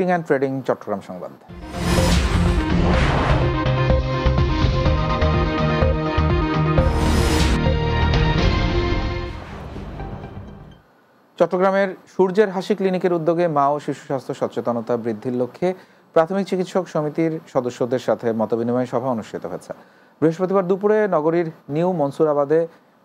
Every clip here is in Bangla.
শিপিং অ্যান্ড ট্রেডিং চট্টগ্রাম সংবাদ। চট্টগ্রামের সূর্যের হাসি ক্লিনিকের উদ্যোগে মা ও শিশু স্বাস্থ্য সচেতনতা বৃদ্ধির লক্ষ্যে প্রাথমিক চিকিৎসক সমিতির সদস্যদের সাথে মতবিনিময় সভা অনুষ্ঠিত হয়েছে। বৃহস্পতিবার দুপুরে নগরীর নিউ মনসুরাবাদে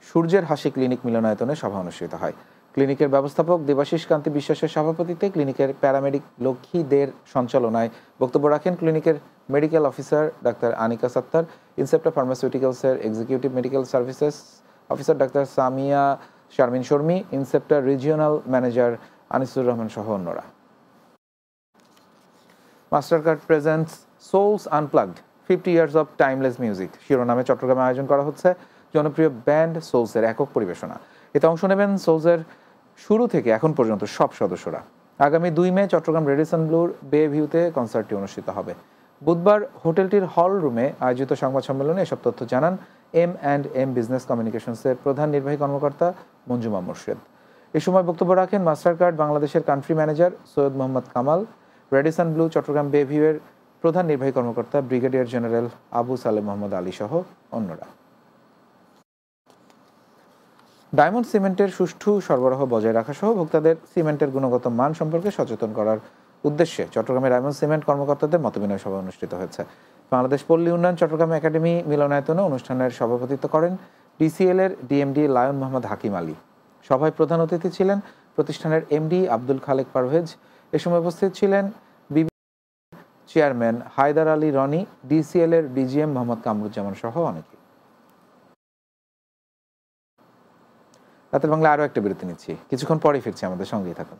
সূর্যের হাসি ক্লিনিক মিলনায়তনে সভা অনুষ্ঠিত হয়। ক্লিনিকের ব্যবস্থাপক দেবাশিস কান্তি বিশ্বাসের সভাপতিত্বে ক্লিনিকের প্যারামেডিক লক্ষ্মী দের সঞ্চালনায় বক্তব্য রাখেন ক্লিনিকের মেডিকেল অফিসার ডাক্তার আনিকা সাত্তার, ইনসেপ্টা ফার্মাসিউটিক্যালসের এক্সিকিউটিভ মেডিকেল সার্ভিসেস অফিসার ডাক্তার সামিয়া শারমিন শর্মী, ইনসেপ্টা রিজিওনাল ম্যানেজার আনিসুর রহমান সহ অন্যরা। Mastercard presents Souls unplugged 50 years of timeless music শিরোনামে চট্টগ্রামে আয়োজন করা হচ্ছে জনপ্রিয় ব্যান্ড সোলসের একক পরিবেশনা। এতে অংশ নেবেন সোলসের শুরু থেকে এখন পর্যন্ত সব সদস্যরা। আগামী 2 মে চট্টগ্রাম রেডিসন ব্লুর বে ভিউতে কনসার্টটি অনুষ্ঠিত হবে। বুধবার হোটেলটির হল রুমে আয়োজিত সংবাদ সম্মেলনে এসব তথ্য জানান M&M বিজনেস কমিউনিকেশনসের প্রধান নির্বাহী কর্মকর্তা মঞ্জুমা মুর্শেদ। এ সময় বক্তব্য রাখেন মাস্টারকার্ড বাংলাদেশের country manager Syed Mohammad Kamal, Radisson Blu Chattogram bay ভিউয়ের প্রধান নির্বাহী কর্মকর্তা ব্রিগেডিয়ার জেনারেল আবু সালেম মোহাম্মদ আলী সহ অন্যরা। ডায়মন্ড সিমেন্টের সুষ্ঠু সরবরাহ বজায় রাখা সহ ভোক্তাদের সিমেন্টের গুণগত মান সম্পর্কে সচেতন করার উদ্দেশ্যে চট্টগ্রামের ডায়মন্ড সিমেন্ট কর্মকর্তাদের মতবিনিময় সভা অনুষ্ঠিত হয়েছে। বাংলাদেশ পল্লী উন্নয়ন চট্টগ্রাম একাডেমি মিলনায়তনে অনুষ্ঠানের সভাপতিত্ব করেন ডিসিএল এর ডিএমডি লায়ন মোহাম্মদ হাকিম আলী। সভায় প্রধান অতিথি ছিলেন প্রতিষ্ঠানের এমডি আব্দুল খালেক পারভেজ। এ সময় উপস্থিত ছিলেন চেয়ারম্যান হায়দার আলী রনি, ডিসিএল এর ডিজিএম মোহাম্মদ কামরুজ্জামান সহ অনেকে। রাতের বাংলা আরও একটা বিরতি নিচ্ছি, কিছুক্ষণ পরে ফিরছি, আমাদের সঙ্গেই থাকুন।